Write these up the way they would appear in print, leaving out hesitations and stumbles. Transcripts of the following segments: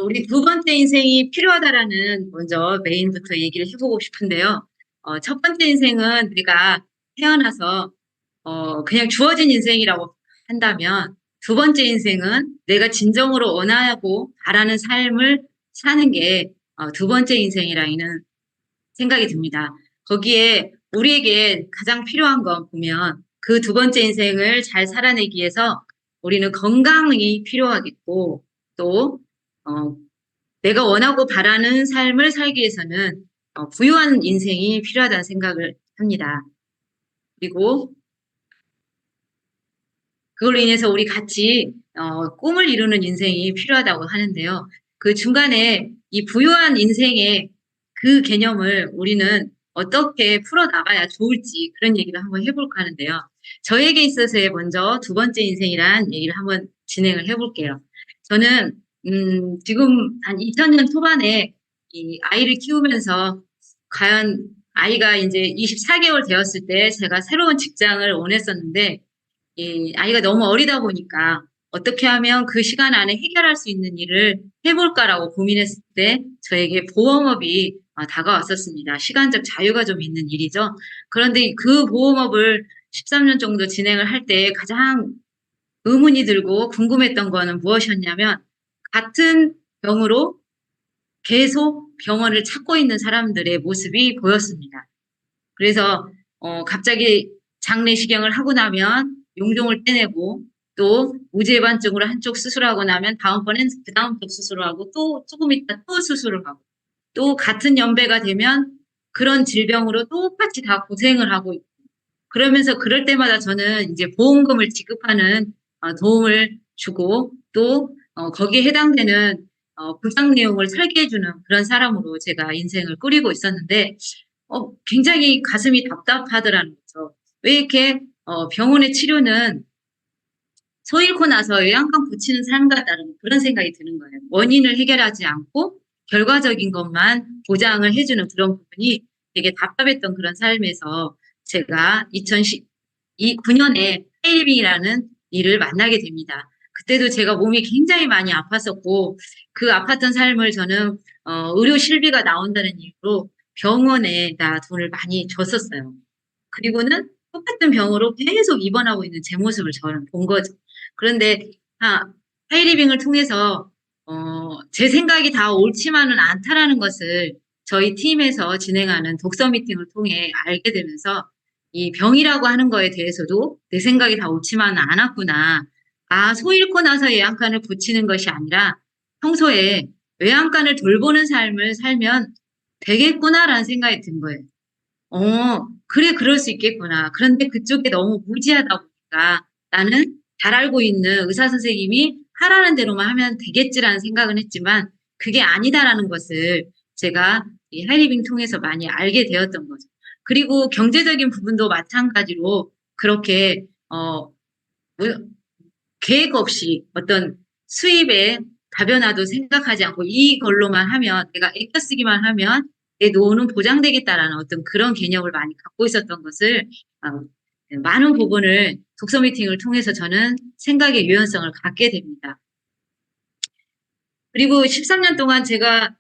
우리 두 번째 인생이 필요하다라는 먼저 메인부터 얘기를 해보고 싶은데요. 첫 번째 인생은 내가 태어나서 그냥 주어진 인생이라고 한다면, 두 번째 인생은 내가 진정으로 원하고 바라는 삶을 사는 게 두 번째 인생이라는 생각이 듭니다. 거기에 우리에게 가장 필요한 건 보면 그 두 번째 인생을 잘 살아내기 위해서 우리는 건강이 필요하겠고, 또 어, 내가 원하고 바라는 삶을 살기 위해서는 부유한 인생이 필요하다는 생각을 합니다. 그리고 그걸로 인해서 우리 같이 꿈을 이루는 인생이 필요하다고 하는데요. 그 중간에 이 부유한 인생의 그 개념을 우리는 어떻게 풀어나가야 좋을지 그런 얘기를 한번 해볼까 하는데요. 저에게 있어서의 먼저 두 번째 인생이란 얘기를 한번 진행을 해볼게요. 저는 지금 한 2000년 초반에 이 아이를 키우면서 과연 아이가 이제 24개월 되었을 때 제가 새로운 직장을 원했었는데, 이 아이가 너무 어리다 보니까 어떻게 하면 그 시간 안에 해결할 수 있는 일을 해볼까라고 고민했을 때 저에게 보험업이 다가왔었습니다. 시간적 자유가 좀 있는 일이죠. 그런데 그 보험업을 13년 정도 진행을 할 때 가장 의문이 들고 궁금했던 거는 무엇이었냐면, 같은 병으로 계속 병원을 찾고 있는 사람들의 모습이 보였습니다. 그래서 갑자기 장내시경을 하고 나면 용종을 떼내고, 또 무죄반증으로 한쪽 수술하고 나면 다음번엔 그 다음 쪽 수술을 하고, 또 조금 있다 또 수술을 하고, 또 같은 연배가 되면 그런 질병으로 똑같이 다 고생을 하고 있고, 그러면서 그럴 때마다 저는 이제 보험금을 지급하는 도움을 주고, 또 거기에 해당되는 보장 내용을 설계해주는 그런 사람으로 제가 인생을 꾸리고 있었는데, 굉장히 가슴이 답답하더라는 거죠. 왜 이렇게 병원의 치료는 소 잃고 나서 요양감 붙이는 삶 같다는 그런 생각이 드는 거예요. 원인을 해결하지 않고 결과적인 것만 보장을 해주는 그런 부분이 되게 답답했던 그런 삶에서 제가 2019년에 페일빙이라는 일을 만나게 됩니다. 그때도 제가 몸이 굉장히 많이 아팠었고, 그 아팠던 삶을 저는 의료 실비가 나온다는 이유로 병원에다 돈을 많이 줬었어요. 그리고는 똑같은 병으로 계속 입원하고 있는 제 모습을 저는 본 거죠. 그런데 하이리빙을 통해서 제 생각이 다 옳지만은 않다라는 것을 저희 팀에서 진행하는 독서 미팅을 통해 알게 되면서, 이 병이라고 하는 거에 대해서도 내 생각이 다 옳지만은 않았구나. 소 잃고 나서 외양간을 고치는 것이 아니라 평소에 외양간을 돌보는 삶을 살면 되겠구나라는 생각이 든 거예요. 그래, 그럴 수 있겠구나. 그런데 그쪽에 너무 무지하다 보니까 나는 잘 알고 있는 의사 선생님이 하라는 대로만 하면 되겠지라는 생각은 했지만, 그게 아니다라는 것을 제가 이 하이리빙 통해서 많이 알게 되었던 거죠. 그리고 경제적인 부분도 마찬가지로 그렇게 뭐 계획 없이 어떤 수입에 다변화도 생각하지 않고 이걸로만 하면, 내가 아껴 쓰기만 하면 내 노후는 보장되겠다라는 어떤 그런 개념을 많이 갖고 있었던 것을 많은 부분을 독서 미팅을 통해서 저는 생각의 유연성을 갖게 됩니다. 그리고 13년 동안 제가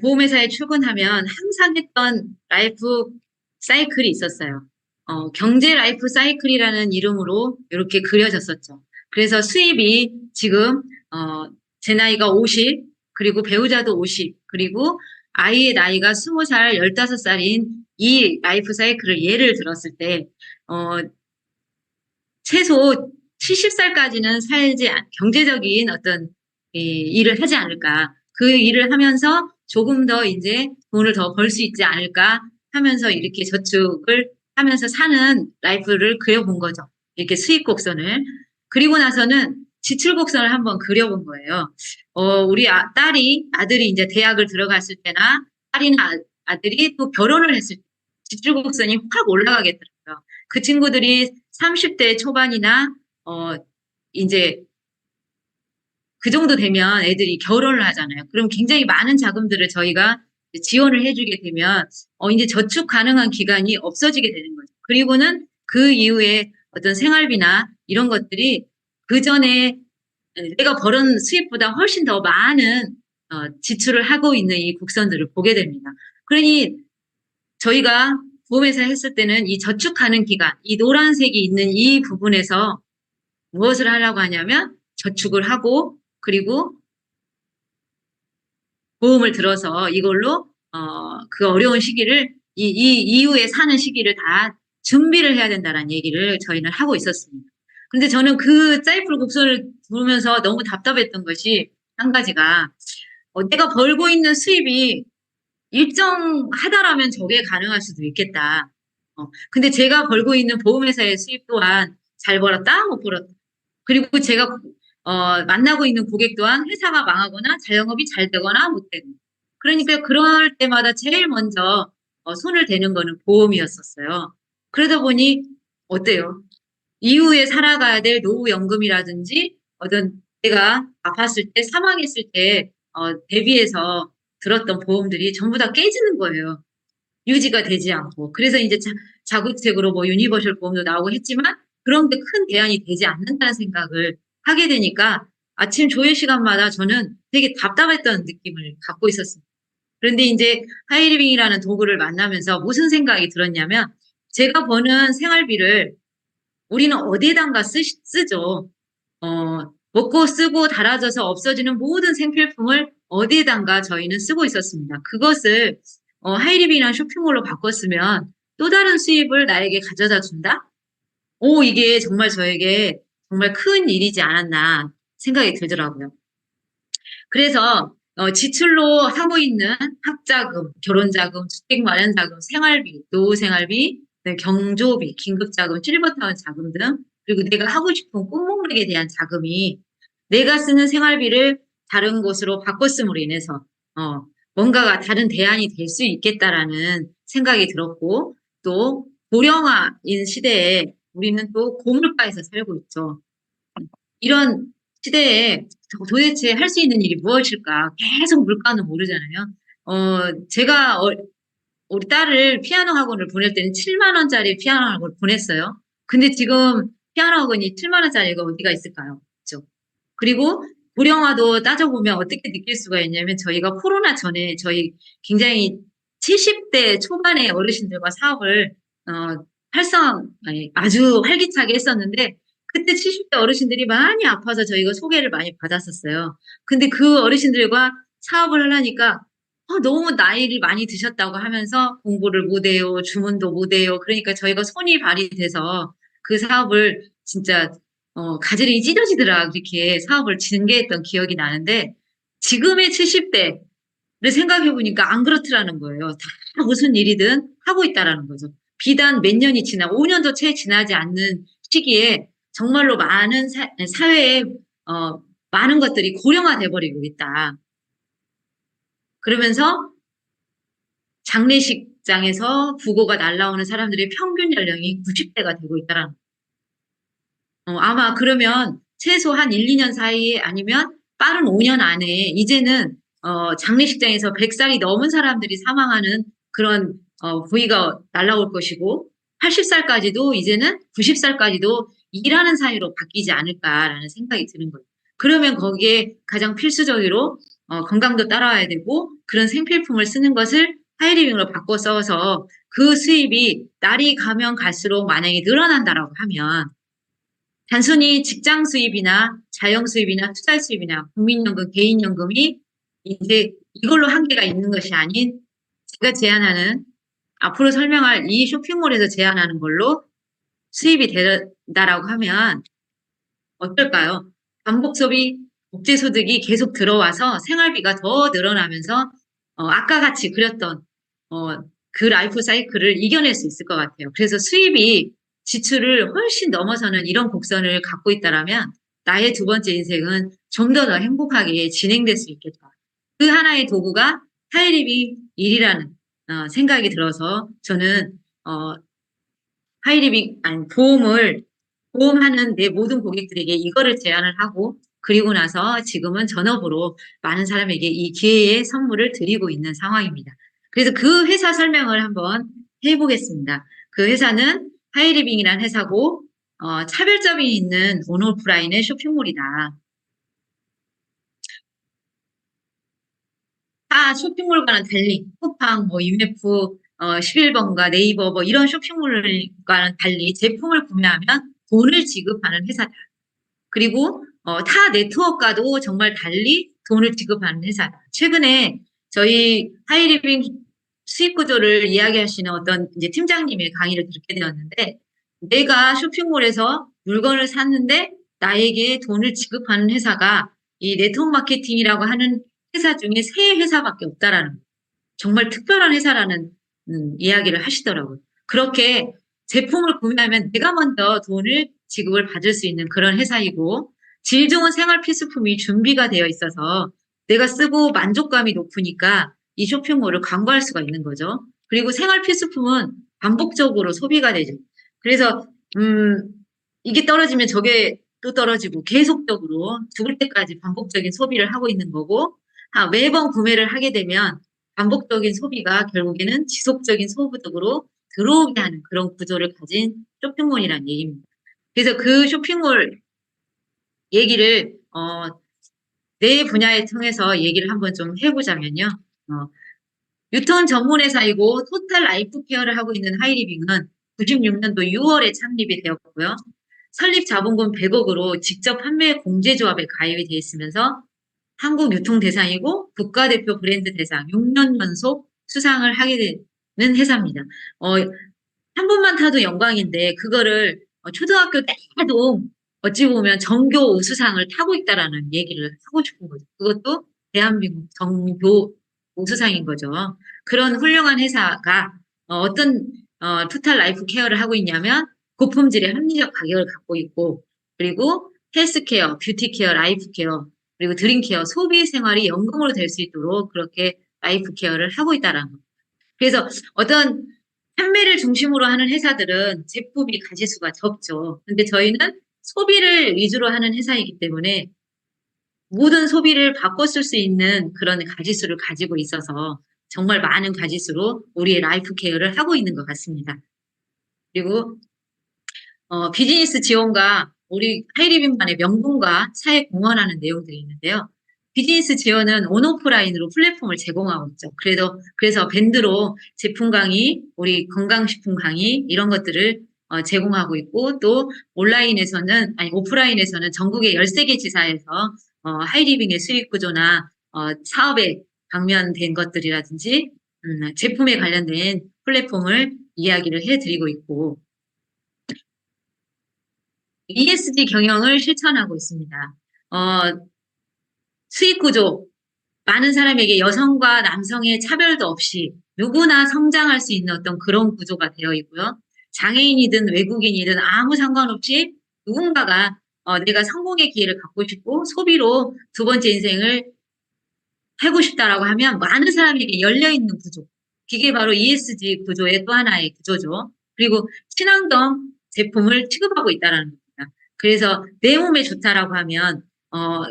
보험회사에 출근하면 항상 했던 라이프 사이클이 있었어요. 경제 라이프 사이클이라는 이름으로 이렇게 그려졌었죠. 그래서 수입이 지금 제 나이가 50, 그리고 배우자도 50, 그리고 아이의 나이가 20살, 15살인 이 라이프 사이클을 예를 들었을 때 최소 70살까지는 살지, 경제적인 어떤 일을 하지 않을까. 그 일을 하면서 조금 더 이제 돈을 더 벌 수 있지 않을까 하면서 이렇게 저축을 하면서 사는 라이프를 그려본 거죠. 이렇게 수익 곡선을. 그리고 나서는 지출 곡선을 한번 그려본 거예요. 우리 아들이 이제 대학을 들어갔을 때나, 딸이나 아들이 또 결혼을 했을 때 지출 곡선이 확 올라가겠더라고요. 그 친구들이 30대 초반이나 이제 그 정도 되면 애들이 결혼을 하잖아요. 그럼 굉장히 많은 자금들을 저희가 지원을 해주게 되면 이제 저축 가능한 기간이 없어지게 되는 거죠. 그리고는 그 이후에 어떤 생활비나 이런 것들이 그 전에 내가 벌은 수입보다 훨씬 더 많은 지출을 하고 있는 이 국선들을 보게 됩니다. 그러니 저희가 보험회사 했을 때는 이 저축하는 기간, 이 노란색이 있는 이 부분에서 무엇을 하려고 하냐면 저축을 하고 그리고 보험을 들어서 이걸로 그 어려운 시기를 이 이후에 사는 시기를 다 준비를 해야 된다는 얘기를 저희는 하고 있었습니다. 근데 저는 그 사이클 곡선을 보면서 너무 답답했던 것이 한 가지가 내가 벌고 있는 수입이 일정하다라면 저게 가능할 수도 있겠다. 근데 제가 벌고 있는 보험회사의 수입 또한 잘 벌었다, 못 벌었다. 그리고 제가 만나고 있는 고객 또한 회사가 망하거나 자영업이 잘 되거나 못 되고. 그러니까 그럴 때마다 제일 먼저 손을 대는 거는 보험이었었어요. 그러다 보니 어때요? 이후에 살아가야 될 노후연금이라든지 어떤 내가 아팠을 때 사망했을 때 대비해서 들었던 보험들이 전부 다 깨지는 거예요. 유지가 되지 않고. 그래서 이제 자구책으로 뭐 유니버셜 보험도 나오고 했지만 그런 게 큰 대안이 되지 않는다는 생각을 하게 되니까 아침 조회 시간마다 저는 되게 답답했던 느낌을 갖고 있었습니다. 그런데 이제 하이리빙이라는 도구를 만나면서 무슨 생각이 들었냐면 제가 버는 생활비를 우리는 어디에다가 쓰죠. 먹고 쓰고 닳아져서 없어지는 모든 생필품을 어디에단가 저희는 쓰고 있었습니다. 그것을 하이리빙이라는 쇼핑몰로 바꿨으면 또 다른 수입을 나에게 가져다 준다? 이게 정말 저에게 정말 큰 일이지 않았나 생각이 들더라고요. 그래서 지출로 하고 있는 학자금, 결혼자금, 주택마련자금, 생활비, 노후생활비, 경조비, 긴급자금, 실버타운 자금 등 그리고 내가 하고 싶은 꿈목록에 대한 자금이 내가 쓰는 생활비를 다른 곳으로 바꿨음으로 인해서 뭔가가 다른 대안이 될 수 있겠다라는 생각이 들었고 또 고령화인 시대에 우리는 또 고물가에서 살고 있죠. 이런 시대에 도대체 할 수 있는 일이 무엇일까? 계속 물가는 모르잖아요. 제가 우리 딸을 피아노 학원을 보낼 때는 7만 원짜리 피아노 학원을 보냈어요. 근데 지금 피아노 학원이 7만 원짜리가 어디가 있을까요? 그렇죠? 그리고 고령화도 따져보면 어떻게 느낄 수가 있냐면 저희가 코로나 전에 저희 굉장히 70대 초반의 어르신들과 사업을 아주 활기차게 했었는데 그때 70대 어르신들이 많이 아파서 저희가 소개를 많이 받았었어요. 근데 그 어르신들과 사업을 하려니까 너무 나이를 많이 드셨다고 하면서 공부를 못해요, 주문도 못해요. 그러니까 저희가 손이 발이 돼서 그 사업을 진짜 가지런히 찢어지더라 그렇게 사업을 전개했던 기억이 나는데 지금의 70대를 생각해 보니까 안 그렇더라는 거예요. 다 무슨 일이든 하고 있다라는 거죠. 비단 몇 년이 지나 5년도 채 지나지 않는 시기에 정말로 많은 사회에 많은 것들이 고령화돼 버리고 있다. 그러면서 장례식장에서 부고가 날라오는 사람들의 평균 연령이 90대가 되고 있다라는 아마 그러면 최소 한 1, 2년 사이에 아니면 빠른 5년 안에 이제는 장례식장에서 100살이 넘은 사람들이 사망하는 그런 부위가 날라올 것이고 80살까지도 이제는 90살까지도 일하는 사회로 바뀌지 않을까라는 생각이 드는 거예요. 그러면 거기에 가장 필수적으로 건강도 따라와야 되고 그런 생필품을 쓰는 것을 하이리빙으로 바꿔 써서 그 수입이 날이 가면 갈수록 만약에 늘어난다라고 하면 단순히 직장 수입이나 자영 수입이나 투자 수입이나 국민연금, 개인연금이 이제 이걸로 한계가 있는 것이 아닌 제가 제안하는 앞으로 설명할 이 쇼핑몰에서 제안하는 걸로 수입이 된다라고 하면 어떨까요? 반복 소비, 국제 소득이 계속 들어와서 생활비가 더 늘어나면서 아까 같이 그렸던 그 라이프 사이클을 이겨낼 수 있을 것 같아요. 그래서 수입이 지출을 훨씬 넘어서는 이런 곡선을 갖고 있다라면 나의 두 번째 인생은 좀 더 행복하게 진행될 수 있겠다. 그 하나의 도구가 하이리빙 일이라는 생각이 들어서 저는 하이리빙 아니 보험하는 내 모든 고객들에게 이거를 제안을 하고 그리고 나서 지금은 전업으로 많은 사람에게 이 기회의 선물을 드리고 있는 상황입니다. 그래서 그 회사 설명을 한번 해보겠습니다. 그 회사는 하이리빙이라는 회사고 차별점이 있는 온오프라인의 쇼핑몰이다. 타 쇼핑몰과는 달리 쿠팡, 뭐 유메프, 11번가 네이버 뭐 이런 쇼핑몰과는 달리 제품을 구매하면 돈을 지급하는 회사다. 그리고 타 네트워크와도 정말 달리 돈을 지급하는 회사다. 최근에 저희 하이리빙 수익 구조를 이야기하시는 어떤 이제 팀장님의 강의를 듣게 되었는데, 내가 쇼핑몰에서 물건을 샀는데 나에게 돈을 지급하는 회사가 이 네트워크 마케팅이라고 하는 회사 중에 세 회사밖에 없다라는, 정말 특별한 회사라는 이야기를 하시더라고요. 그렇게 제품을 구매하면 내가 먼저 돈을 지급을 받을 수 있는 그런 회사이고, 질 좋은 생활 필수품이 준비가 되어 있어서 내가 쓰고 만족감이 높으니까 이 쇼핑몰을 광고할 수가 있는 거죠. 그리고 생활 필수품은 반복적으로 소비가 되죠. 그래서 이게 떨어지면 저게 또 떨어지고 계속적으로 죽을 때까지 반복적인 소비를 하고 있는 거고, 매번 구매를 하게 되면 반복적인 소비가 결국에는 지속적인 소비적으로 들어오게 하는 그런 구조를 가진 쇼핑몰이라는 얘기입니다. 그래서 그 쇼핑몰 얘기를 내 분야에 통해서 얘기를 한번 좀 해보자면요. 어, 유통 전문 회사이고 토탈 라이프 케어를 하고 있는 하이리빙은 96년도 6월에 창립이 되었고요. 설립 자본금 100억으로 직접 판매 공제조합에 가입이 되어 있으면서 한국 유통대상이고 국가대표 브랜드 대상 6년 연속 수상을 하게 되는 회사입니다. 한 번만 타도 영광인데 그거를 초등학교 때도 어찌 보면 전교 우수상을 타고 있다라는 얘기를 하고 싶은 거죠. 그것도 대한민국 전교 우수상인 거죠. 그런 훌륭한 회사가 어떤 토탈 라이프 케어를 하고 있냐면 고품질의 합리적 가격을 갖고 있고, 그리고 헬스케어, 뷰티케어, 라이프케어, 그리고 드림케어, 소비 생활이 연금으로 될 수 있도록 그렇게 라이프 케어를 하고 있다라는 거. 그래서 어떤 판매를 중심으로 하는 회사들은 제품이 가지수가 적죠. 근데 저희는 소비를 위주로 하는 회사이기 때문에 모든 소비를 바꿔 쓸 수 있는 그런 가지수를 가지고 있어서 정말 많은 가지수로 우리의 라이프 케어를 하고 있는 것 같습니다. 그리고 비즈니스 지원과 우리 하이리빙만의 명분과 사회 공헌하는 내용들이 있는데요. 비즈니스 지원은 온오프라인으로 플랫폼을 제공하고 있죠. 그래서 밴드로 제품 강의, 우리 건강식품 강의 이런 것들을 제공하고 있고, 또 오프라인에서는 전국의 13개 지사에서 하이리빙의 수익 구조나 사업에 방면된 것들이라든지 제품에 관련된 플랫폼을 이야기를 해드리고 있고, ESG 경영을 실천하고 있습니다. 어, 수익 구조, 많은 사람에게 여성과 남성의 차별도 없이 누구나 성장할 수 있는 어떤 그런 구조가 되어 있고요. 장애인이든 외국인이든 아무 상관없이 누군가가 내가 성공의 기회를 갖고 싶고 소비로 두 번째 인생을 하고 싶다라고 하면 많은 사람에게 열려있는 구조. 그게 바로 ESG 구조의 또 하나의 구조죠. 그리고 친환경 제품을 취급하고 있다는 겁니다. 그래서 내 몸에 좋다라고 하면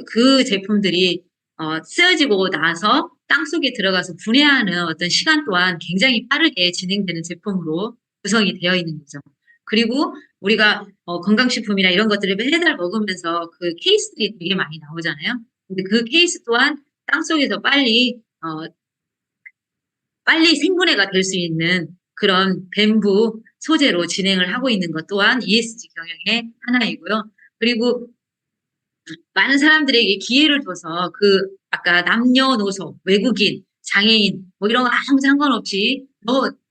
그 제품들이 쓰여지고 나서 땅속에 들어가서 분해하는 어떤 시간 또한 굉장히 빠르게 진행되는 제품으로 구성이 되어 있는 거죠. 그리고 우리가 건강식품이나 이런 것들을 매달 먹으면서 그 케이스들이 되게 많이 나오잖아요. 근데 그 케이스 또한 땅속에서 빨리 생분해가 될 수 있는 그런 뱀부 소재로 진행을 하고 있는 것 또한 ESG 경영의 하나이고요. 그리고 많은 사람들에게 기회를 줘서 아까 남녀노소, 외국인, 장애인 뭐 이런 거 아무 상관없이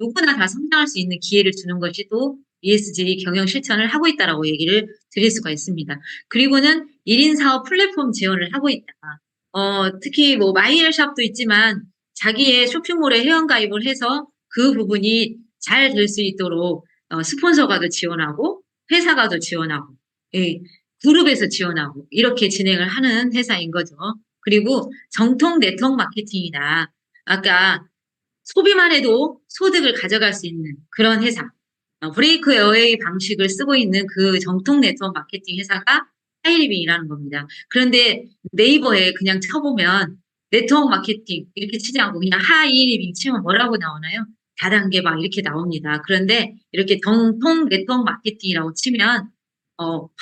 누구나 다 성장할 수 있는 기회를 주는 것이 또 ESG 경영 실천을 하고 있다라고 얘기를 드릴 수가 있습니다. 그리고는 1인 사업 플랫폼 지원을 하고 있다. 특히 뭐 마이엘샵도 있지만 자기의 쇼핑몰에 회원가입을 해서 그 부분이 잘 될 수 있도록 스폰서가도 지원하고 회사가도 지원하고, 예, 그룹에서 지원하고 이렇게 진행을 하는 회사인 거죠. 그리고 정통 네트워크 마케팅이다. 아까 소비만 해도 소득을 가져갈 수 있는 그런 회사. 브레이크 어웨이 방식을 쓰고 있는 그 정통 네트워크 마케팅 회사가 하이리빙이라는 겁니다. 그런데 네이버에 그냥 쳐보면 네트워크 마케팅 이렇게 치지 않고 그냥 하이리빙 치면 뭐라고 나오나요? 다단계 막 이렇게 나옵니다. 그런데 이렇게 정통 네트워크 마케팅이라고 치면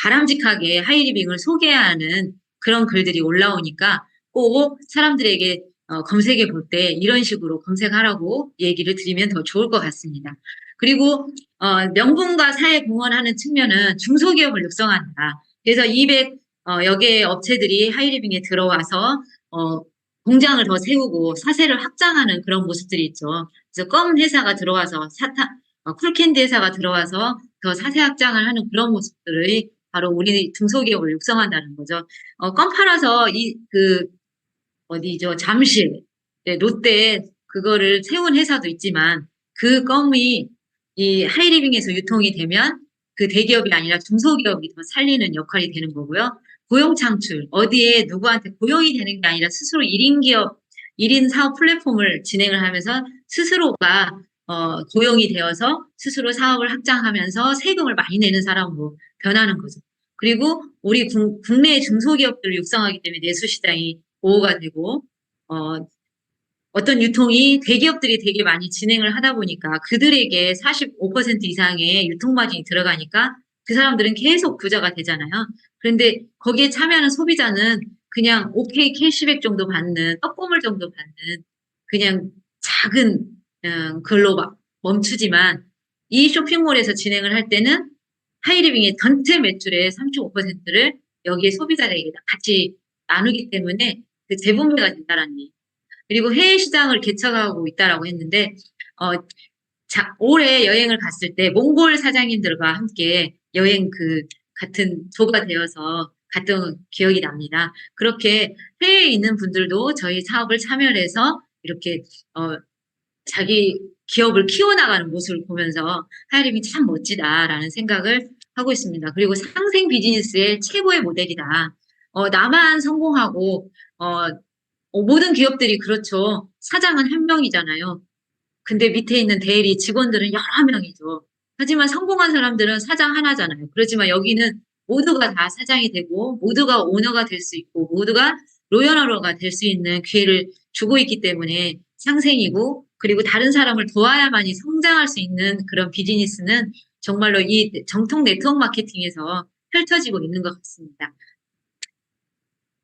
바람직하게 하이리빙을 소개하는 그런 글들이 올라오니까 꼭 사람들에게 검색해 볼 때 이런 식으로 검색하라고 얘기를 드리면 더 좋을 것 같습니다. 그리고 명분과 사회 공헌하는 측면은 중소기업을 육성한다. 그래서 200여 개의 업체들이 하이리빙에 들어와서 공장을 더 세우고 사세를 확장하는 그런 모습들이 있죠. 그래서 껌 회사가 들어와서 쿨캔디 회사가 들어와서 더 사세 확장을 하는 그런 모습들이 바로 우리 중소기업을 육성한다는 거죠. 껌 팔아서 어디죠? 잠실, 네, 롯데 그거를 세운 회사도 있지만 그 껌이 이 하이리빙에서 유통이 되면 그 대기업이 아니라 중소기업이 더 살리는 역할이 되는 거고요. 고용 창출, 어디에 누구한테 고용이 되는 게 아니라 스스로 1인 기업, 1인 사업 플랫폼을 진행을 하면서 스스로가 고용이 되어서 스스로 사업을 확장하면서 세금을 많이 내는 사람으로 변하는 거죠. 그리고 우리 국내 중소기업들을 육성하기 때문에 내수시장이 보호가 되고 어떤 유통이 대기업들이 되게 많이 진행을 하다 보니까 그들에게 45% 이상의 유통 마진이 들어가니까 그 사람들은 계속 부자가 되잖아요. 그런데 거기에 참여하는 소비자는 그냥 오케이 캐시백 정도 받는 떡고물 정도 받는 그냥 작은 걸로 막 멈추지만 이 쇼핑몰에서 진행을 할 때는 하이리빙의 전체 매출의 35%를 여기에 소비자에게 같이 나누기 때문에 그 재분배가 된다라는 얘기. 그리고 해외 시장을 개척하고 있다라고 했는데 올해 여행을 갔을 때 몽골 사장님들과 함께 여행 같은 조가 되어서 갔던 기억이 납니다. 그렇게 해외에 있는 분들도 저희 사업을 참여를 해서 이렇게 자기 기업을 키워나가는 모습을 보면서 하이림이 참 멋지다라는 생각을 하고 있습니다. 그리고 상생 비즈니스의 최고의 모델이다. 나만 성공하고 모든 기업들이 그렇죠. 사장은 한 명이잖아요. 근데 밑에 있는 대리 직원들은 여러 명이죠. 하지만 성공한 사람들은 사장 하나잖아요. 그렇지만 여기는 모두가 다 사장이 되고 모두가 오너가 될 수 있고 모두가 로열러가 될 수 있는 기회를 주고 있기 때문에 상생이고 그리고 다른 사람을 도와야만이 성장할 수 있는 그런 비즈니스는 정말로 이 정통 네트워크 마케팅에서 펼쳐지고 있는 것 같습니다.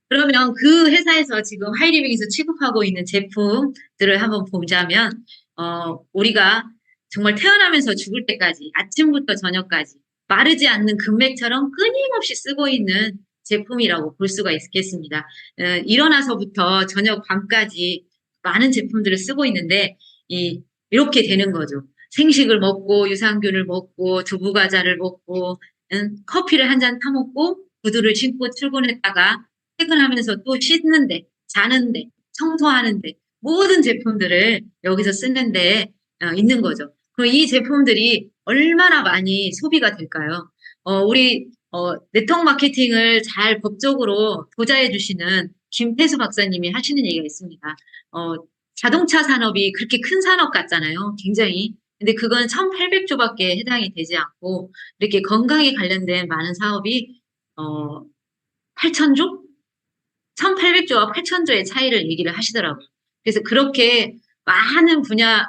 그러면 그 회사에서 지금 하이리빙에서 취급하고 있는 제품들을 한번 보자면, 우리가 정말 태어나면서 죽을 때까지, 아침부터 저녁까지, 마르지 않는 금맥처럼 끊임없이 쓰고 있는 제품이라고 볼 수가 있겠습니다. 일어나서부터 저녁 밤까지 많은 제품들을 쓰고 있는데, 이렇게 되는 거죠. 생식을 먹고, 유산균을 먹고, 두부과자를 먹고, 커피를 한 잔 타먹고, 구두를 신고 출근했다가, 퇴근하면서 또 씻는데, 자는데, 청소하는데, 모든 제품들을 여기서 쓰는데 있는 거죠. 그럼 이 제품들이 얼마나 많이 소비가 될까요? 우리 네트워크 마케팅을 잘 법적으로 보좌해 주시는 김태수 박사님이 하시는 얘기가 있습니다. 자동차 산업이 그렇게 큰 산업 같잖아요. 굉장히. 근데 그건 1,800조밖에 해당이 되지 않고 이렇게 건강에 관련된 많은 사업이 8,000조? 1,800조와 8,000조의 차이를 얘기를 하시더라고요. 그래서 그렇게 많은 분야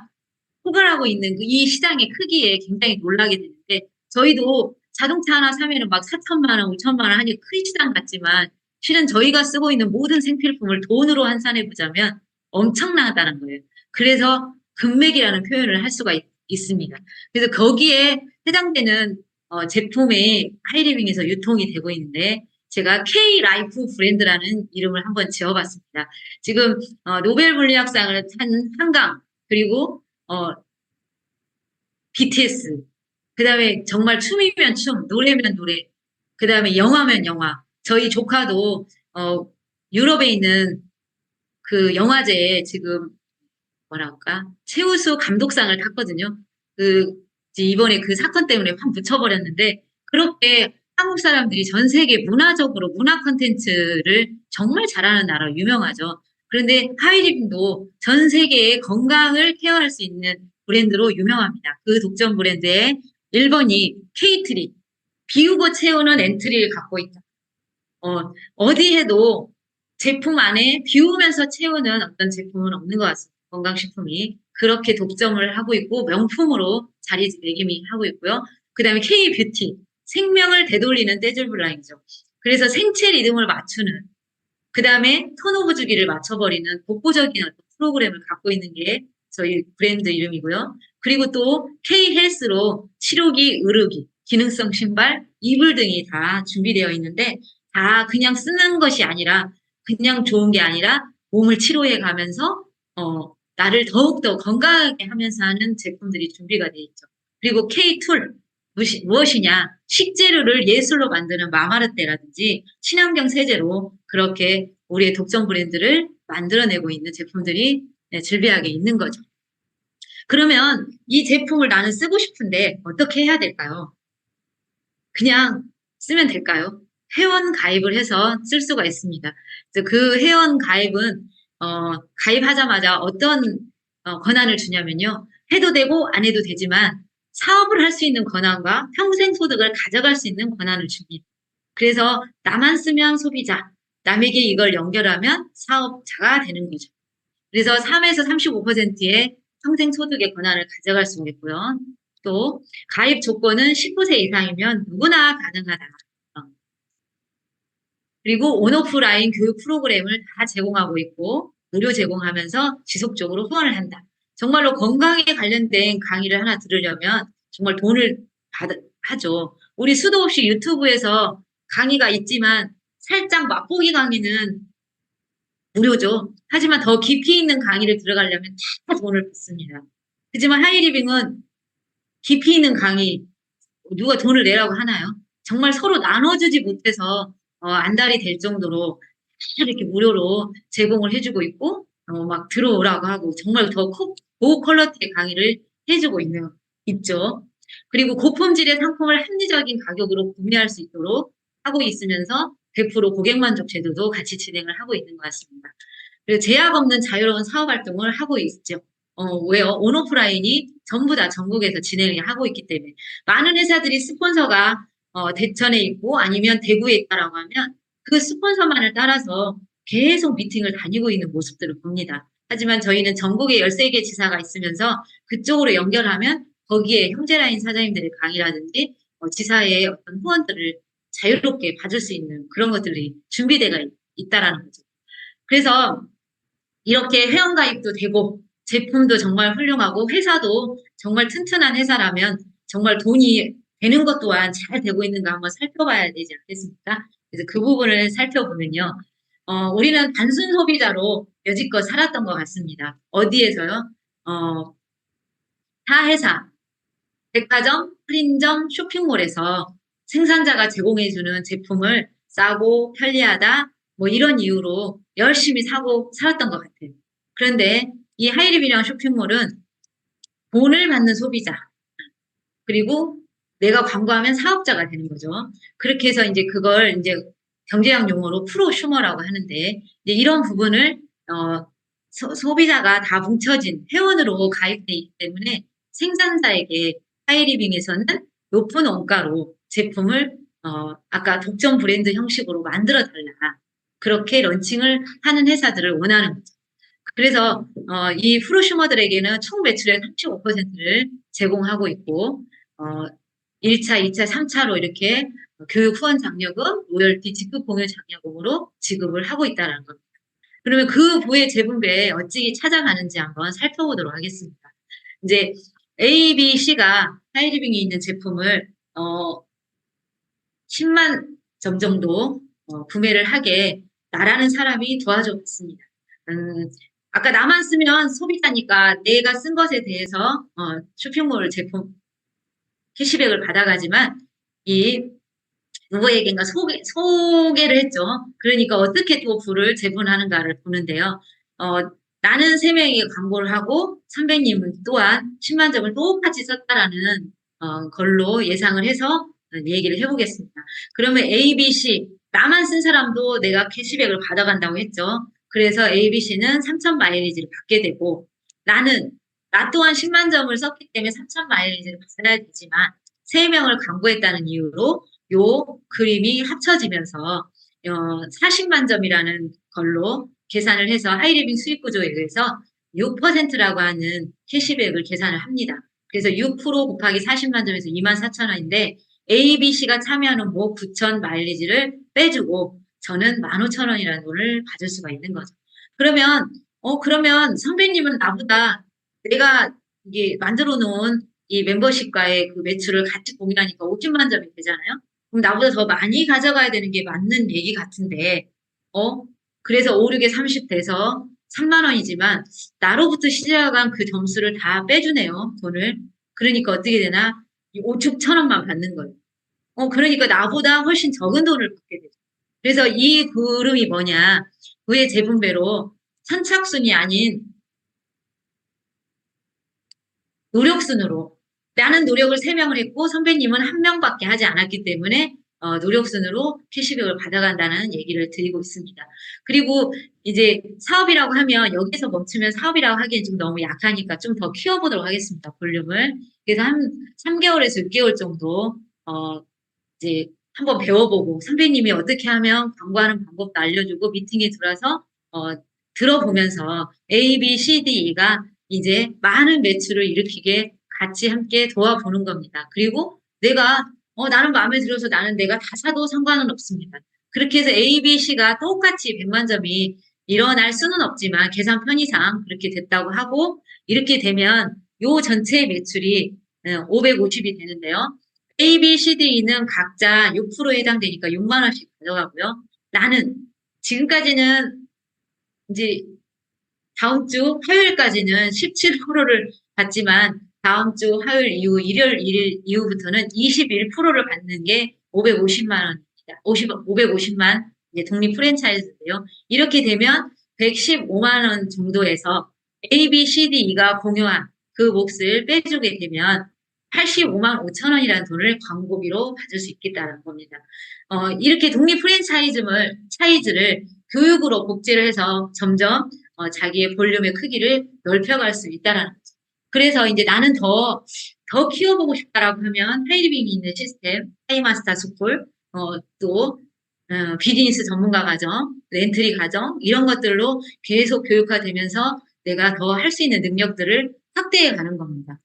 포괄하고 있는 이 시장의 크기에 굉장히 놀라게 되는데 저희도 자동차 하나 사면은 막 4천만 원, 5천만 원 하니 큰 시장 같지만 실은 저희가 쓰고 있는 모든 생필품을 돈으로 환산해 보자면 엄청나다는 거예요. 그래서 금맥이라는 표현을 할 수가 있습니다. 그래서 거기에 해당되는 제품이 하이리빙에서 유통이 되고 있는데 제가 K-라이프 브랜드라는 이름을 한번 지어봤습니다. 지금 노벨 물리학상을 탄 한강 그리고 BTS 그다음에 정말 춤이면 춤, 노래면 노래, 그다음에 영화면 영화. 저희 조카도 유럽에 있는 그 영화제에 지금 뭐랄까 최우수 감독상을 탔거든요. 이번에 그 사건 때문에 확 묻혀버렸는데 그렇게 한국 사람들이 전 세계 문화적으로 문화 콘텐츠를 정말 잘하는 나라로 유명하죠. 그런데 하이리빙도 전 세계의 건강을 케어할 수 있는 브랜드로 유명합니다. 그 독점 브랜드의 1번이 K3, 비우고 채우는 엔트리를 갖고 있다. 어디 해도 제품 안에 비우면서 채우는 어떤 제품은 없는 것 같습니다. 건강식품이. 그렇게 독점을 하고 있고 명품으로 자리매김하고 있고요. 그 다음에 K-뷰티. 생명을 되돌리는 재즈 블라인이죠. 그래서 생체 리듬을 맞추는, 그 다음에 턴오브 주기를 맞춰버리는 독보적인 어떤 프로그램을 갖고 있는 게 저희 브랜드 이름이고요. 그리고 또 K 헬스로 치료기, 의료기, 기능성 신발, 이불 등이 다 준비되어 있는데 다 그냥 쓰는 것이 아니라 그냥 좋은 게 아니라 몸을 치료해 가면서 나를 더욱더 건강하게 하면서 하는 제품들이 준비가 되어 있죠. 그리고 K 툴, 무엇이냐? 식재료를 예술로 만드는 마마르떼라든지 친환경 세제로 그렇게 우리의 독점 브랜드를 만들어내고 있는 제품들이 즐비하게 있는 거죠. 그러면 이 제품을 나는 쓰고 싶은데 어떻게 해야 될까요? 그냥 쓰면 될까요? 회원 가입을 해서 쓸 수가 있습니다. 그래서 그 회원 가입은 가입하자마자 어떤 권한을 주냐면요. 해도 되고 안 해도 되지만 사업을 할 수 있는 권한과 평생 소득을 가져갈 수 있는 권한을 줍니다. 그래서 나만 쓰면 소비자, 남에게 이걸 연결하면 사업자가 되는 거죠. 그래서 3에서 35%의 평생 소득의 권한을 가져갈 수 있고요. 또 가입 조건은 19세 이상이면 누구나 가능하다. 그리고 온오프라인 교육 프로그램을 다 제공하고 있고 무료 제공하면서 지속적으로 후원을 한다. 정말로 건강에 관련된 강의를 하나 들으려면 정말 돈을 하죠. 우리 수도 없이 유튜브에서 강의가 있지만 살짝 맛보기 강의는 무료죠. 하지만 더 깊이 있는 강의를 들어가려면 다 돈을 받습니다. 하지만 하이리빙은 깊이 있는 강의 누가 돈을 내라고 하나요? 정말 서로 나눠주지 못해서 안달이 될 정도로 이렇게 무료로 제공을 해주고 있고 막 들어오라고 하고 정말 더 고퀄러티의 강의를 해주고 있죠. 그리고 고품질의 상품을 합리적인 가격으로 구매할 수 있도록 하고 있으면서 100% 고객 만족 제도도 같이 진행을 하고 있는 것 같습니다. 그리고 제약 없는 자유로운 사업 활동을 하고 있죠. 왜요? 온오프라인이 전부 다 전국에서 진행을 하고 있기 때문에 많은 회사들이 스폰서가 대천에 있고 아니면 대구에 있다라고 하면 그 스폰서만을 따라서 계속 미팅을 다니고 있는 모습들을 봅니다. 하지만 저희는 전국에 13개 지사가 있으면서 그쪽으로 연결하면 거기에 형제라인 사장님들의 강의라든지 지사의 어떤 후원들을 자유롭게 받을 수 있는 그런 것들이 준비되어 있다라는 거죠. 그래서 이렇게 회원가입도 되고 제품도 정말 훌륭하고 회사도 정말 튼튼한 회사라면 정말 돈이 되는 것 또한 잘 되고 있는가 한번 살펴봐야 되지 않겠습니까? 그래서 그 부분을 살펴보면요. 우리는 단순 소비자로 여지껏 살았던 것 같습니다. 어디에서요? 타 회사, 백화점, 프린점, 쇼핑몰에서 생산자가 제공해주는 제품을 싸고 편리하다, 뭐 이런 이유로 열심히 사고 살았던 것 같아요. 그런데 이 하이리비랑 쇼핑몰은 돈을 받는 소비자, 그리고 내가 광고하면 사업자가 되는 거죠. 그렇게 해서 이제 그걸 이제 경제학 용어로 프로슈머라고 하는데, 이제 이런 부분을, 소비자가 다 뭉쳐진 회원으로 가입되어 있기 때문에 생산자에게 하이리빙에서는 높은 원가로 제품을, 아까 독점 브랜드 형식으로 만들어 달라. 그렇게 런칭을 하는 회사들을 원하는 거죠. 그래서 이 프로슈머들에게는 총 매출의 35%를 제공하고 있고 1차, 2차, 3차로 이렇게 교육 후원 장려금, 로열티, 직급 공유 장려금으로 지급을 하고 있다는 겁니다. 그러면 그 부의 제분배에 어찌 찾아가는지 한번 살펴보도록 하겠습니다. 이제 A, B, C가 하이리빙이 있는 제품을 10만 점 정도 구매를 하게 나라는 사람이 도와줘 봤습니다. 아까 나만 쓰면 소비자니까 내가 쓴 것에 대해서 쇼핑몰 제품 캐시백을 받아가지만 이 누구에겐가 소개를 했죠. 그러니까 어떻게 또 부를 제분하는가를 보는데요. 나는 3명이 광고를 하고 선배님은 또한 10만 점을 똑같이 썼다라는 걸로 예상을 해서 얘기를 해보겠습니다. 그러면 A, B, C 나만 쓴 사람도 내가 캐시백을 받아간다고 했죠. 그래서 A, B, C는 3,000 마일리지를 받게 되고 나 또한 10만 점을 썼기 때문에 3,000 마일리지를 받아야 되지만 3명을 광고했다는 이유로 요 그림이 합쳐지면서 40만 점이라는 걸로 계산을 해서 하이리빙 수익 구조에 의해서 6%라고 하는 캐시백을 계산을 합니다. 그래서 6% 곱하기 40만 점에서 24,000원인데 A, B, C가 참여하는 뭐 9천 마일리지를 빼주고 저는 15,000원이라는 돈을 받을 수가 있는 거죠. 그러면 선배님은 나보다 내가 이게 만들어 놓은 이 멤버십과의 그 매출을 같이 공유하니까 50만 점이 되잖아요. 그럼 나보다 더 많이 가져가야 되는 게 맞는 얘기 같은데, 어? 그래서 5, 6에 30 돼서 3만 원이지만 나로부터 시작한 그 점수를 다 빼주네요, 돈을. 그러니까 어떻게 되나? 5축 1,000원만 받는 거예요. 그러니까 나보다 훨씬 적은 돈을 받게 되죠. 그래서 이 그림이 뭐냐? 그의 재분배로 선착순이 아닌 노력순으로 나는 노력을 3명을 했고 선배님은 1명밖에 하지 않았기 때문에 노력순으로 캐시백을 받아간다는 얘기를 드리고 있습니다. 그리고 이제 사업이라고 하면 여기서 멈추면 사업이라고 하기엔 좀 너무 약하니까 좀 더 키워보도록 하겠습니다. 볼륨을. 그래서 한 3개월에서 6개월 정도 이제 한번 배워보고 선배님이 어떻게 하면 광고하는 방법도 알려주고 미팅에 들어와서 들어보면서 A, B, C, D, E가 이제 많은 매출을 일으키게 같이 함께 도와보는 겁니다. 그리고 나는 마음에 들어서 나는 내가 다 사도 상관은 없습니다. 그렇게 해서 A, B, C가 똑같이 100만 점이 일어날 수는 없지만 계산 편의상 그렇게 됐다고 하고 이렇게 되면 요 전체 매출이 550이 되는데요. A, B, C, D는 각자 6%에 해당되니까 6만 원씩 가져가고요. 나는 지금까지는 이제 다음 주 화요일까지는 17%를 받지만 다음 주 화요일 이후 일요일 1일 이후부터는 21%를 받는 게 550만 원입니다. 550만 이제 독립 프랜차이즈인데요. 이렇게 되면 115만 원 정도에서 A, B, C, D, E가 공유한 그 몫을 빼주게 되면 85만 5천 원이라는 돈을 광고비로 받을 수 있겠다는 겁니다. 이렇게 독립 차이즈를 교육으로 복제를 해서 점점 자기의 볼륨의 크기를 넓혀갈 수 있다라는 거죠. 그래서 이제 나는 더 키워보고 싶다라고 하면 하이리빙이 있는 시스템, 하이마스터 스쿨, 또 비즈니스 전문가 과정, 엔트리 과정 이런 것들로 계속 교육화되면서 내가 더 할 수 있는 능력들을 확대해 가는 겁니다.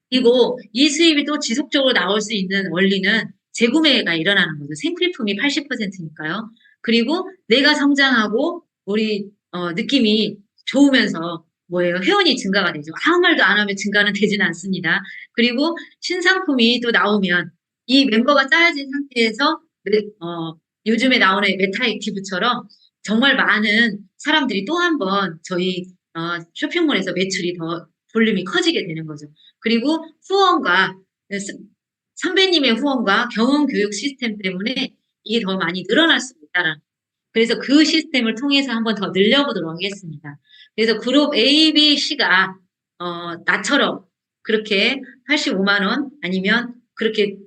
그리고 이 수입이 또 지속적으로 나올 수 있는 원리는 재구매가 일어나는 거죠. 생필품이 80%니까요. 그리고 내가 성장하고 우리 느낌이 좋으면서 뭐예요? 회원이 증가가 되죠. 아무 말도 안 하면 증가는 되지는 않습니다. 그리고 신상품이 또 나오면 이 멤버가 짜여진 상태에서 요즘에 나오는 메타액티브처럼 정말 많은 사람들이 또 한 번 저희 쇼핑몰에서 매출이 더 볼륨이 커지게 되는 거죠. 그리고 후원과 선배님의 후원과 경험 교육 시스템 때문에 이게 더 많이 늘어날 수 있다는. 그래서 그 시스템을 통해서 한번 더 늘려보도록 하겠습니다. 그래서 그룹 A, B, C가 나처럼 그렇게 85만 원 아니면 그렇게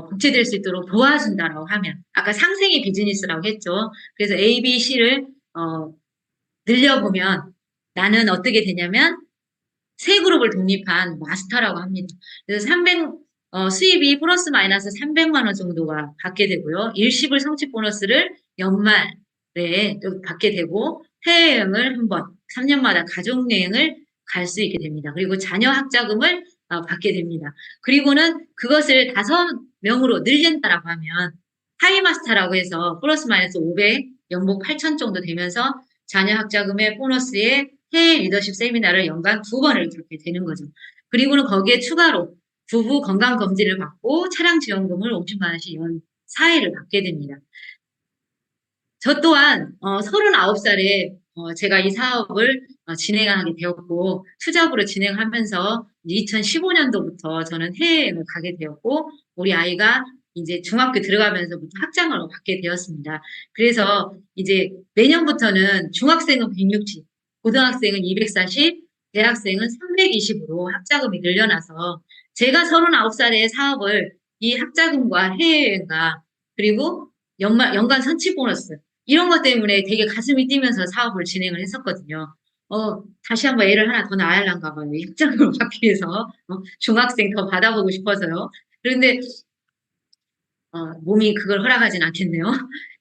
복제될 수 있도록 도와준다라고 하면 아까 상생의 비즈니스라고 했죠. 그래서 A, B, C를 늘려보면 나는 어떻게 되냐면 세 그룹을 독립한 마스터라고 합니다. 그래서 수입이 플러스 마이너스 300만 원 정도가 받게 되고요. 일시불 성취 보너스를 연말에 받게 되고 해외여행을 한 번, 3년마다 가족여행을 갈 수 있게 됩니다. 그리고 자녀 학자금을 받게 됩니다. 그리고는 그것을 5명으로 늘린다라고 하면 하이마스터라고 해서 플러스 마이너스 500, 연봉 8천 정도 되면서 자녀 학자금의 보너스에 해외 리더십 세미나를 연간 2번을 그렇게 되는 거죠. 그리고는 거기에 추가로 부부 건강 검진을 받고 차량 지원금을 50만 원씩 연 4회를 받게 됩니다. 저 또한 39살에 제가 이 사업을 진행하게 되었고 투잡으로 진행하면서 2015년도부터 저는 해외여행을 가게 되었고 우리 아이가 이제 중학교 들어가면서부터 학장을 받게 되었습니다. 그래서 이제 내년부터는 중학생은 160, 고등학생은 240, 대학생은 320으로 학자금이 늘려나서 제가 39살에 사업을 이 학자금과 해외여행과 그리고 연간 선취 보너스 이런 것 때문에 되게 가슴이 뛰면서 사업을 진행을 했었거든요. 다시 한번 애를 하나 더 낳으려는가 봐요. 학장으로 받기 위해서. 중학생 더 받아보고 싶어서요. 그런데, 몸이 그걸 허락하진 않겠네요.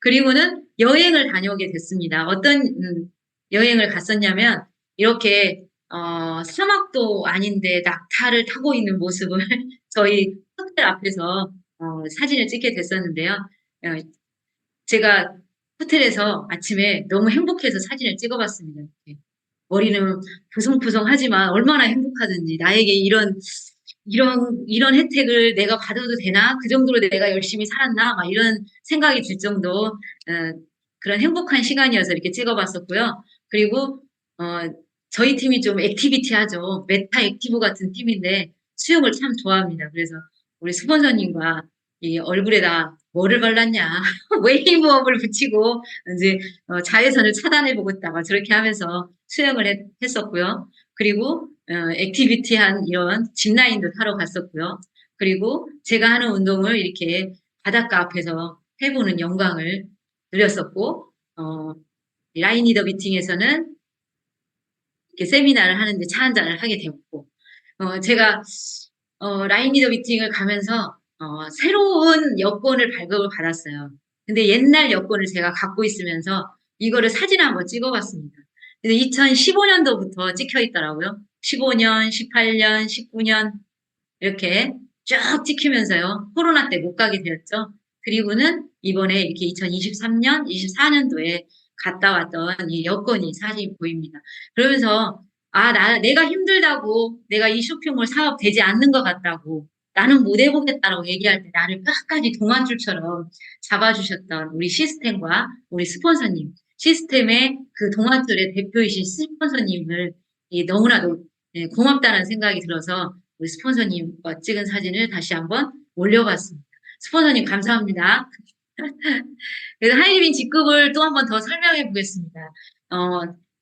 그리고는 여행을 다녀오게 됐습니다. 어떤, 여행을 갔었냐면, 이렇게, 사막도 아닌데 낙타를 타고 있는 모습을 저희 호텔 앞에서 사진을 찍게 됐었는데요. 제가 호텔에서 아침에 너무 행복해서 사진을 찍어봤습니다. 이렇게. 머리는 보송보송하지만 얼마나 행복하든지 나에게 이런 혜택을 내가 받아도 되나? 그 정도로 내가 열심히 살았나? 막 이런 생각이 들 정도, 그런 행복한 시간이어서 이렇게 찍어봤었고요. 그리고, 어, 저희 팀이 좀 액티비티하죠. 메타 액티브 같은 팀인데 수영을 참 좋아합니다. 그래서 우리 스폰서님과 이 얼굴에다 뭐를 발랐냐? 웨이브업을 붙이고 이제 자외선을 차단해보고 있다가 저렇게 하면서 수영을 했었고요. 그리고 액티비티한 이런 짚라인도 타러 갔었고요. 그리고 제가 하는 운동을 이렇게 바닷가 앞에서 해보는 영광을 누렸었고, 라인 리더 미팅에서는 이렇게 세미나를 하는데 차 한잔을 하게 되었고, 제가 라인 리더 미팅을 가면서 새로운 여권을 발급을 받았어요. 근데 옛날 여권을 제가 갖고 있으면서 이거를 사진 한번 찍어봤습니다. 근데 2015년도부터 찍혀 있더라고요. 15년, 18년, 19년 이렇게 쭉 찍히면서요. 코로나 때 못 가게 되었죠. 그리고는 이번에 이렇게 2023년, 24년도에 갔다 왔던 이 여권이 사진이 보입니다. 그러면서 내가 힘들다고 내가 이 쇼핑몰 사업 되지 않는 것 같다고 나는 못 해보겠다라고 얘기할 때 나를 끝까지 동아줄처럼 잡아주셨던 우리 시스템과 우리 스폰서님, 시스템의 그 동아줄의 대표이신 스폰서님을 너무나도 고맙다는 생각이 들어서 우리 스폰서님과 찍은 사진을 다시 한번 올려봤습니다. 스폰서님 감사합니다. 그래서 하이리빙 직급을 또 한 번 더 설명해 보겠습니다.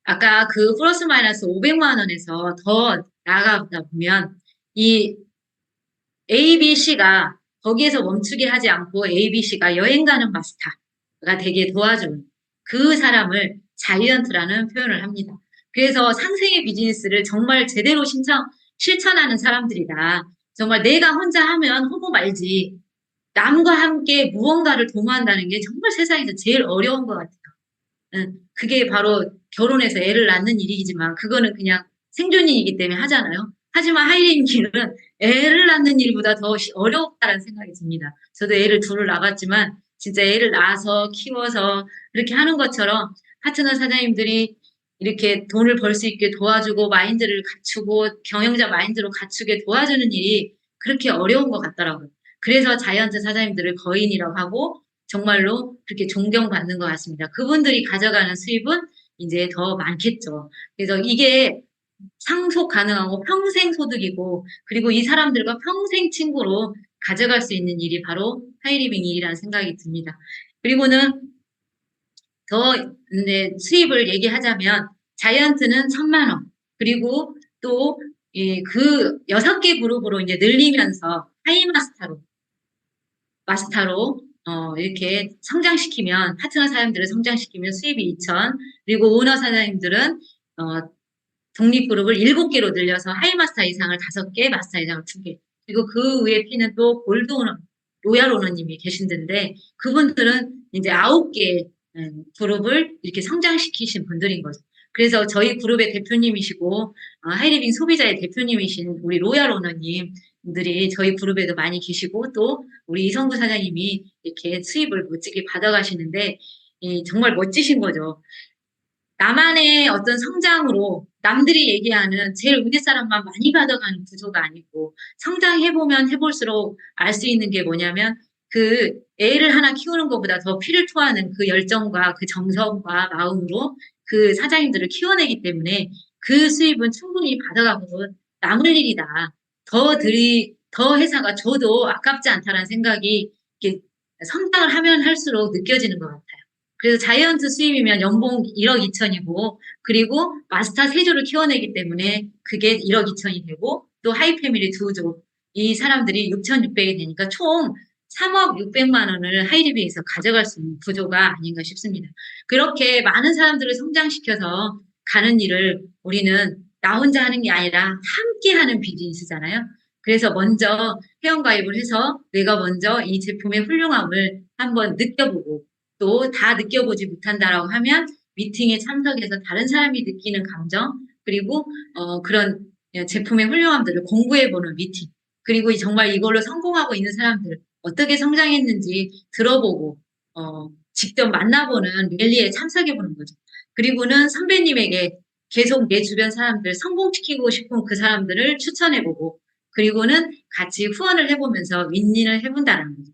아까 그 플러스 마이너스 500만 원에서 더 나아가다 보면 이 ABC가 거기에서 멈추게 하지 않고 ABC가 여행 가는 마스터가 되게 도와주는 그 사람을 자이언트라는 표현을 합니다. 그래서 상생의 비즈니스를 정말 제대로 실천하는 사람들이다. 정말 내가 혼자 하면 하고 말지. 남과 함께 무언가를 도모한다는 게 정말 세상에서 제일 어려운 것 같아요. 그게 바로 결혼해서 애를 낳는 일이지만 그거는 그냥 생존이기 때문에 하잖아요. 하지만 하이링기는 애를 낳는 일보다 더 어렵다는 생각이 듭니다. 저도 애를 둘을 낳았지만 진짜 애를 낳아서 키워서 그렇게 하는 것처럼 파트너 사장님들이 이렇게 돈을 벌 수 있게 도와주고 마인드를 갖추고 경영자 마인드로 갖추게 도와주는 일이 그렇게 어려운 것 같더라고요. 그래서 자이언트 사장님들을 거인이라고 하고 정말로 그렇게 존경받는 것 같습니다. 그분들이 가져가는 수입은 이제 더 많겠죠. 그래서 이게 상속 가능하고 평생 소득이고 그리고 이 사람들과 평생 친구로 가져갈 수 있는 일이 바로 하이리빙 일이라는 생각이 듭니다. 그리고는 더 이제 수입을 얘기하자면 자이언트는 1,000만 원 그리고 또 그 6개 그룹으로 이제 늘리면서 마스터로 이렇게 성장시키면 파트너 사장님들을 성장시키면 수입이 2천 그리고 오너 사장님들은 독립그룹을 7개로 늘려서 하이마스터 이상을 5개, 마스터 이상을 2개. 그리고 그 위에 피는 또 골드 오너, 로얄 오너님이 계신데 그분들은 이제 9개 그룹을 이렇게 성장시키신 분들인 거죠. 그래서 저희 그룹의 대표님이시고 하이리빙 소비자의 대표님이신 우리 로얄 오너님들이 저희 그룹에도 많이 계시고 또 우리 이성구 사장님이 이렇게 수입을 멋지게 받아가시는데 정말 멋지신 거죠. 나만의 어떤 성장으로 남들이 얘기하는 제일 위에 사람만 많이 받아가는 구조가 아니고 성장해보면 해볼수록 알 수 있는 게 뭐냐면 그 애를 하나 키우는 것보다 더 피를 토하는 그 열정과 그 정성과 마음으로 그 사장님들을 키워내기 때문에 그 수입은 충분히 받아가고 남을 일이다. 더 회사가 줘도 아깝지 않다는 생각이 이렇게 성장을 하면 할수록 느껴지는 것 같아요. 그래서 자이언트 수입이면 연봉 1억 2천이고 그리고 마스터 3조를 키워내기 때문에 그게 1억 2천이 되고 또 하이패밀리 2조 이 사람들이 6,600이 되니까 총 3억 600만 원을 하이리빙에서 가져갈 수 있는 구조가 아닌가 싶습니다. 그렇게 많은 사람들을 성장시켜서 가는 일을 우리는 나 혼자 하는 게 아니라 함께 하는 비즈니스잖아요. 그래서 먼저 회원가입을 해서 내가 먼저 이 제품의 훌륭함을 한번 느껴보고 또 다 느껴보지 못한다라고 하면 미팅에 참석해서 다른 사람이 느끼는 감정 그리고 그런 제품의 훌륭함들을 공부해보는 미팅 그리고 정말 이걸로 성공하고 있는 사람들 어떻게 성장했는지 들어보고 직접 만나보는 랠리에 참석해보는 거죠. 그리고는 선배님에게 계속 내 주변 사람들 성공시키고 싶은 그 사람들을 추천해보고 그리고는 같이 후원을 해보면서 윈윈을 해본다는 거죠.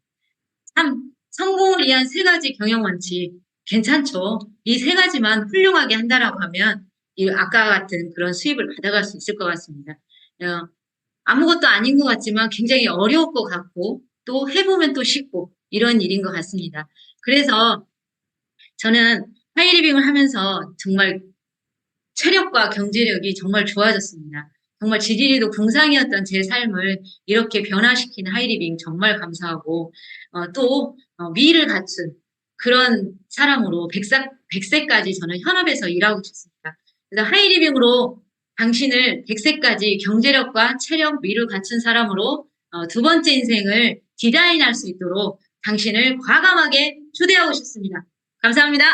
참 성공을 위한 세 가지 경영 원칙 괜찮죠. 이 세 가지만 훌륭하게 한다라고 하면 이 아까 같은 그런 수입을 받아갈 수 있을 것 같습니다. 아무것도 아닌 것 같지만 굉장히 어려울 것 같고 또 해보면 또 쉽고 이런 일인 것 같습니다. 그래서 저는 하이리빙을 하면서 정말 체력과 경제력이 정말 좋아졌습니다. 정말 지지리도 궁상이었던 제 삶을 이렇게 변화시킨 하이리빙 정말 감사하고 또 미를 갖춘 그런 사람으로 100세까지 저는 현업에서 일하고 싶습니다. 그래서 하이리빙으로 당신을 100세까지 경제력과 체력, 미를 갖춘 사람으로 두 번째 인생을 디자인할 수 있도록 당신을 과감하게 초대하고 싶습니다. 감사합니다.